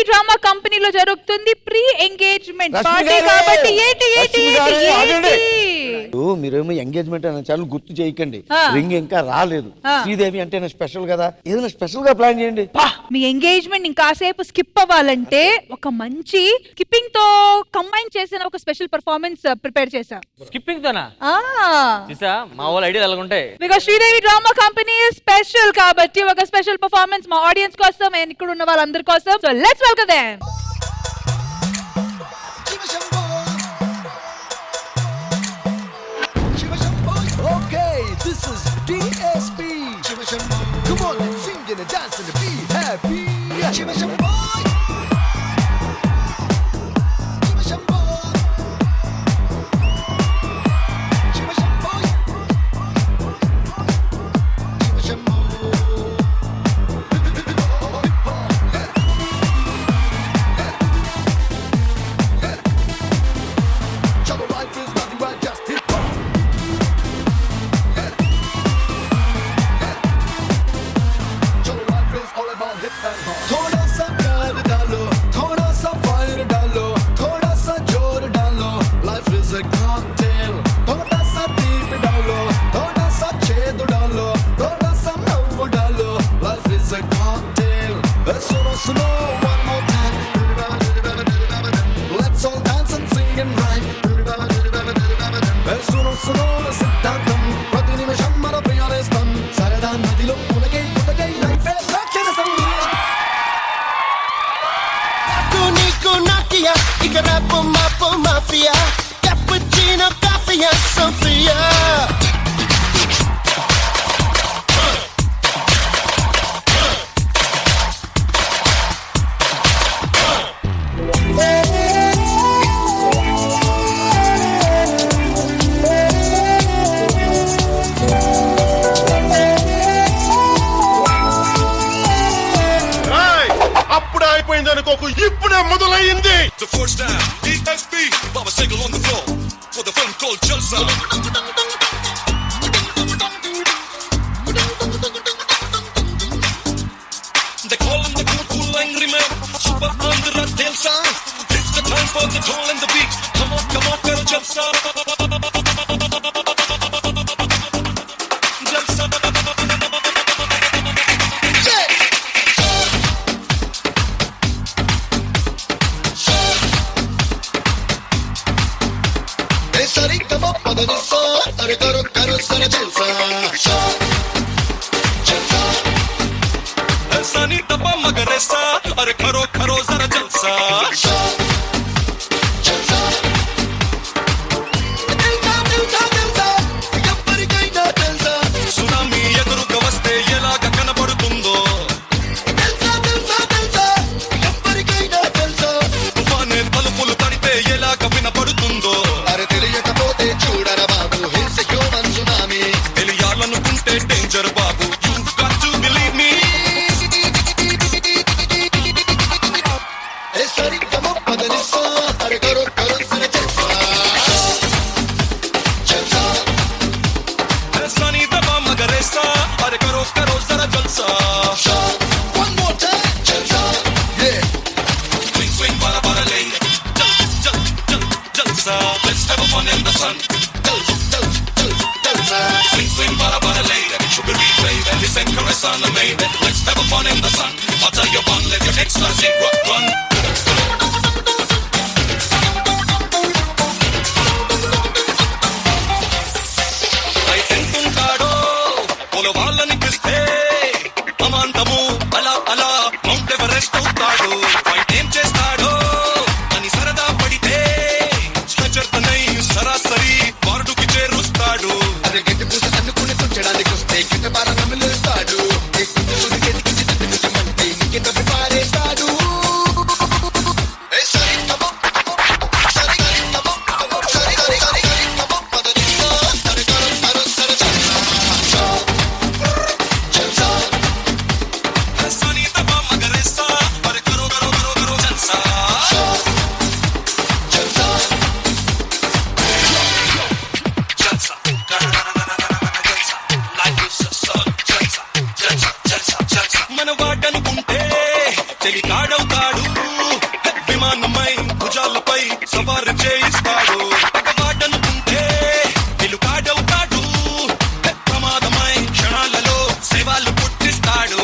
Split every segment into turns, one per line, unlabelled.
Drama కంపెనీలో జరుగుతుంది pre engagement party కాబట్టి
మీరేమో ఎంగేజ్మెంట్ అనే చాలా గుర్తు చేయకండి. రింగ్ ఇంకా రాలేదు. శ్రీదేవి అంటే స్పెషల్ కదా, ఏదైనా స్పెషల్ గా ప్లాన్ చేయండి.
మీ ఎంగేజ్మెంట్ ఇంకాసేపు స్కిప్ అవ్వాలంటే ఒక మంచి స్కిప్పింగ్ తో కంబైన్ చేసిన ఒక స్పెషల్ పర్ఫార్మెన్స్ ప్రిపేర్ చేశా.
స్కిప్పింగ్ తోనా? చూసా మా వాళ్ళ ఐడియా ఎలాగుంటాయి.
Because Sridevi drama company special కాబట్టి ఒక స్పెషల్ పర్ఫార్మెన్స్ మా ఆడియన్స్ కోసం అండ్ ఇక్కడ ఉన్న వాళ్ళందరి కోసం. So let's welcome them.
This is DSP. Shiva Shambho. Come on, let's sing and dance and be happy. Shiva Shambho. Shiva Shambho. Shiva Shambho. Shiva Shambho. Chalo life is nothing but just hip hop. थोड़ा सा प्यार डालो, थोड़ा सा fire डालो, थोड़ा सा जोर डालो. Life is a cocktail. थोड़ा सा दीप डालो, थोड़ा सा छेद डालो, थोड़ा सा लव डालो. Life is a cocktail. सुनो सुनो one more time. Let's all dance and sing and rhyme. सुनो सुनो सिद्धांतम प्रति निमिषं मन प्रियानेस्तं सरदा नदिलो उनके उनके life is राक्षसं. Nakia, Ikarapo Mapo Mafia, Cappuccino, Coffee and Sophia. ఇప్పుడే మొదలైంది. The first time DSP Baba Single on the floor for the film called Jalsa. They call him the cool angry man, super Andhra Delsa. It's the time for the toll and the beat. Come on, karo Jalsa. Jalsa. Sari kama padanisa, are karo karo sara jalsa. Jalsa. Sani tapa magaresa, are karo karo sara jalsa. Jalsa. Jalsa jalsa jalsa, yappari kaina jalsa. Tsunami eduruga vaste elaga kanapadutundo. Jalsa jalsa jalsa, yappari kaina jalsa. Tufane palupulu tadite elaga vinapadutundo. చూడరా బాబు hills human tsunami తెలియాలనుకుంటే danger బాబు you got to believe me ఏ సరి కమ పదనిసా అరే కరో కరో సర జల్సా జల్సా ఏ సని దబా మగరేసా అరే కరో కరో సర జల్సా one more time Jalsa yeah swing swing para para lay jalsa let's have fun in the sun. Swing, swing, para, para, lady. Sugary baby, listen, caress on the maiden. Let's have fun in the sun. Butter your bun, let your ecstasy run. I entuntado, polo valani piste. Amantamu, ala, ala, Mount Everest outado. Fight em chestado, ani sarada padite. Stretcher tanai, sarasari, varduki cherustaadu. Ade gete pusa annukunni tunchadani koste, gete bara namilustaadu. Ekkunni sudi gete kisi taddu mante, niketa paarestaadu. విమానమై భుజాలపై సవారు చేయిస్తాడు వాడనుకుంటే నిలుకాడవుతాడు ప్రమాదమై క్షణాలలో సేవలు పుట్టిస్తాడు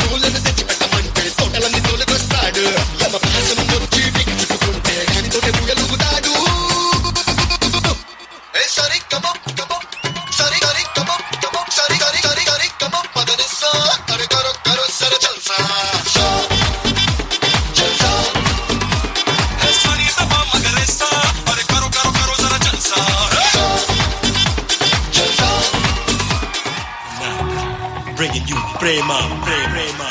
పూలను తెచ్చిపెట్టమంటే తోటలన్నీ తోలుకొస్తాడు యమపాసం వచ్చి చుట్టుకుంటే దానితో పూయలుగుతాడు సరి కబం కబం సరి సరి కబం కబం సరి సరి సరి సరి కబం పదనిసా అరే కరో కరో సర చల్సా చల్సా సరి సబా మగరెసా అరే కరో కరో కరో సర చల్సా చల్సా bringing you prema prema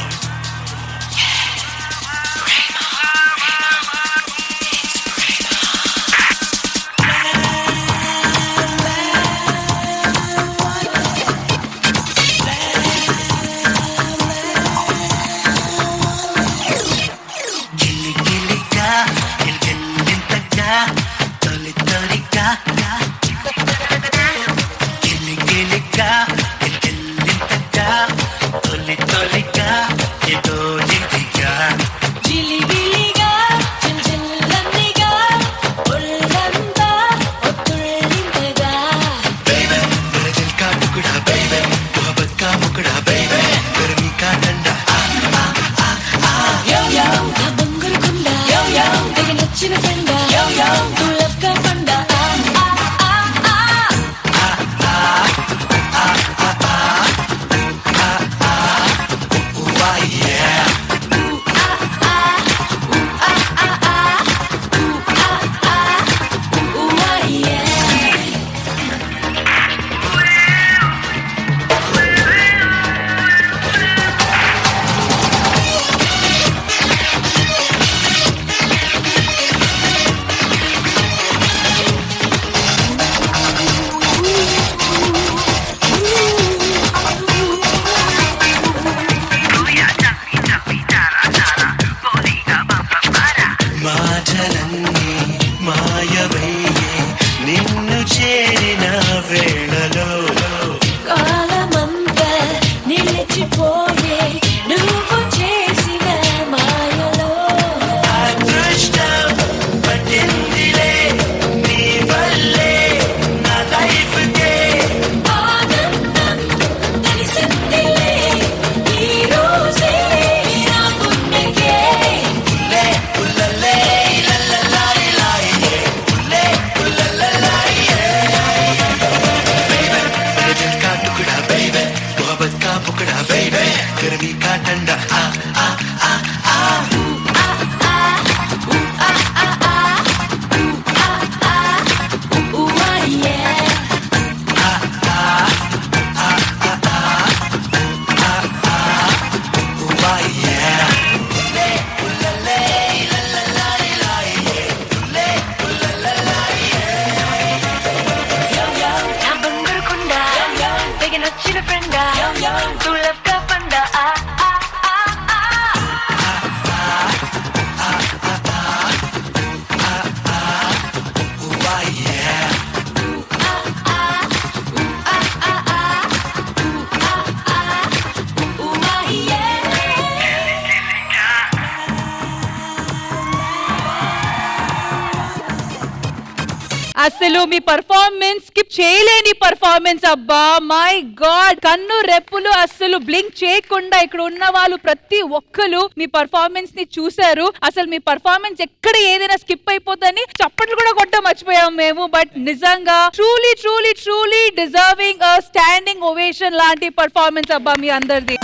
అసలు మీ పర్ఫార్మెన్స్ స్కిప్ చేయలేని పర్ఫార్మెన్స్ అబ్బా, మై గాడ్. కన్ను రెప్పులు అసలు బ్లింక్ చేయకుండా ఇక్కడ ఉన్న వాళ్ళు ప్రతి ఒక్కరు మీ పర్ఫార్మెన్స్ ని చూశారు. అసలు మీ పర్ఫార్మెన్స్ ఎక్కడ ఏదైనా స్కిప్ అయిపోతుందని చప్పట్లు కూడా కొట్ట మర్చిపోయాం మేము. బట్ నిజంగా ట్రూలీ ట్రూలీ ట్రూలీ డిజర్వింగ్ అ స్టాండింగ్ ఓవేషన్ లాంటి పర్ఫార్మెన్స్ అబ్బా మీ అందరిది.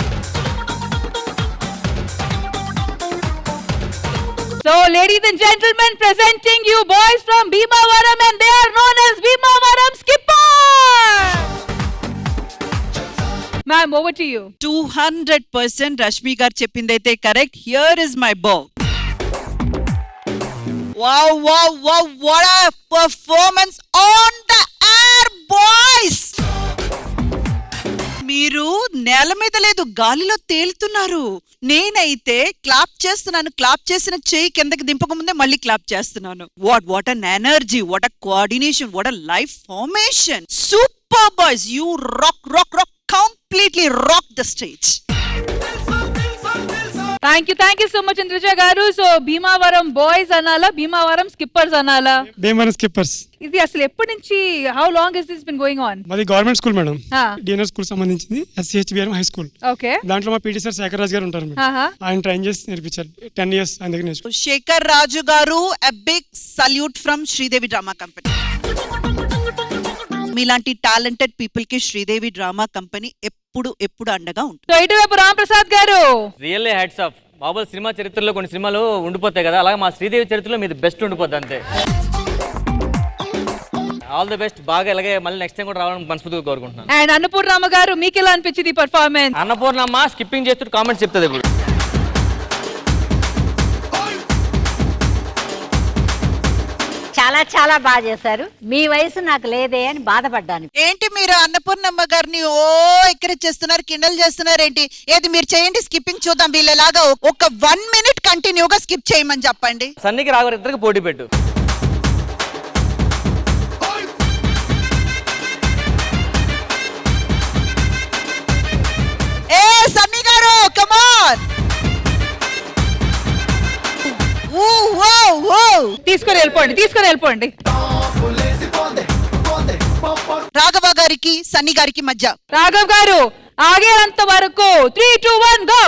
So, ladies and gentlemen, presenting you boys from Bhimavaram, and they are known as Bhimavaram Skipper. Ma'am, over to you.
200% Rashmi gar cheppindaithe correct. Here is my bow. Wow, wow, wow, what a performance on the air, boys. మీరు నేల మీద లేదు, గాలిలో తేలుతున్నారు. నేనైతే clap చేస్తున్నాను, clap చేసిన చెయ్యి కిందకి దింపక ముందే మళ్ళీ క్లాప్ చేస్తున్నాను. What an energy, what a coordination, what a life formation. Super boys, you rock rock rock, completely rock the stage.
Thank you so much Indraja గారు. సో భీమావరం బాయ్స్ అనాలా, భీమావరం స్కిప్పర్స్ అనాలా?
భీమవరం స్కిప్పర్స్.
ఇది అసలు ఎప్పటి నుంచి, how long is this been going on?
మాది government school madam, DNR school సంబంధించింది, SCHBRM high school.
Okay.
దాంట్లో మా పీటీ సార్ శేఖర్ రాజు గారు ఉంటారు మేడం. ఆయన ట్రైన్ చేసి నేర్పించారు 10 years ఆయన దగ్గర నేర్చుకున్నాను.
శేఖర్ రాజు గారు, a big salute from Sridevi drama company. మీలాంటి టాలెంటెడ్ పీపుల్ కి శ్రీదేవి డ్రామా కంపెనీ ఎప్పుడు అండగా ఉంటుంది.
సో ఇటువైపు రామ్ ప్రసాద్ గారు.
Really hats off. బాబుల సినిమా చరిత్రలో కొన్ని సినిమాలు ఉండిపోతాయి కదా, అలాగే మా శ్రీదేవి చరిత్రలో మీది బెస్ట్ ఉండిపోద్ది అంతే. All the best. బాగా ఇలాగే మళ్ళీ నెక్స్ట్ టైం కూడా రావాలని మనస్ఫూర్తిగా కోరుకుంటున్నాను.
అండ్ అన్నపూర్ణమ్మ గారు, మీకు ఎలా అనిపించింది పర్ఫార్మెన్స్?
అన్నపూర్ణమ్మ స్కిప్పింగ్ చేస్తూ కామెంట్స్ చెప్తుంది ఇప్పుడు.
చాలా చాలా బాగా చేశారు. మీ వయసు నాకు లేదే అని బాధపడ్డాను.
ఏంటి మీరు అన్నపూర్ణమ్మ గారిని ఇక్కడ చేస్తున్నారు, కిండల్ చేస్తున్నారు ఏంటి? ఏది మీరు చేయండి, స్కిప్పింగ్ చూద్దాం. వీళ్ళలాగా ఒక 1 minute కంటిన్యూగా స్కిప్ చేయమని చెప్పండి.
సన్నికి రాగారు ఇద్దరికి పోటీ పెట్టు.
ఏ సన్నీ గారు, కమ్ ఆన్.
తీసుకొని వెళ్ళిపోండి.
రాఘవ గారికి సన్నీ గారికి మధ్య.
రాఘవ్ గారు ఆగేంత వరకు 3, 2, 1 గో.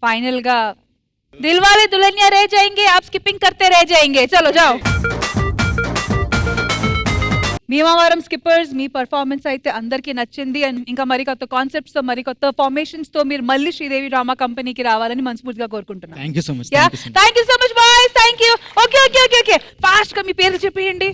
फाइनल गा दिलवाले दुल्हनिया रह जाएंगे, आप स्किपिंग करते रह जाएंगे. चलो जाओ. భీమవరం స్కిప్పర్స్, మీ పర్ఫార్మెన్స్ అయితే అందరికీ నచ్చింది. అండ్ ఇంకా మరి కొత్త కాన్సెప్ట్స్ తో, మరి కొత్త ఫార్మేషన్స్ తో మీరు మళ్ళీ శ్రీదేవి డ్రామా కంపెనీకి రావాలని మనస్ఫూర్తిగా కోరుకుంటున్నాను.
Thank you so much.
Thank you so much boys. Thank you. Okay fast గా మీ పేరు చెప్పేయండి.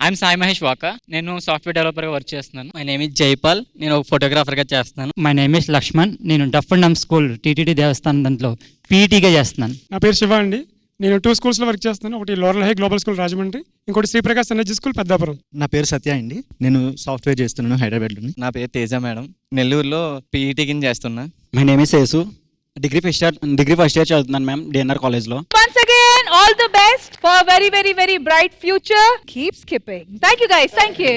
ఐఎమ్ సాయి మహేష్ వాకా. నేను సాఫ్ట్వేర్ డెవలపర్గా వర్క్ చేస్తున్నాను. My name is Jaipal. నేను ఫోటోగ్రాఫర్గా చేస్తున్నాను. My name is Lakshman. నేను deaf and dumb school TTD దేవస్థానం దాంట్లో పీఈటీగా చేస్తున్నాను.
నా పేరు శివ అండి. నేను 2 schools లో వర్క్ చేస్తున్నాను. ఒకటి L'Oreal high global school Rajahmundry, ఇంకోటి శ్రీప్రకాశ్ ఎనర్జీ స్కూల్ పెద్దాపురం.
నా పేరు సత్య అండి. నేను సాఫ్ట్వేర్ చేస్తున్నాను హైదరాబాద్లో.
నా పేరు తేజ మేడం. నెల్లూరులో పీఈటీ కింద చేస్తున్నా.
My name is Yesu. Degree first year చదువుతున్నాను మ్యామ్, డిఎన్ఆర్ కాలేజ్లో.
Once again, all the best for a very, very, very bright future. Keep skipping. Thank you guys. Thank you.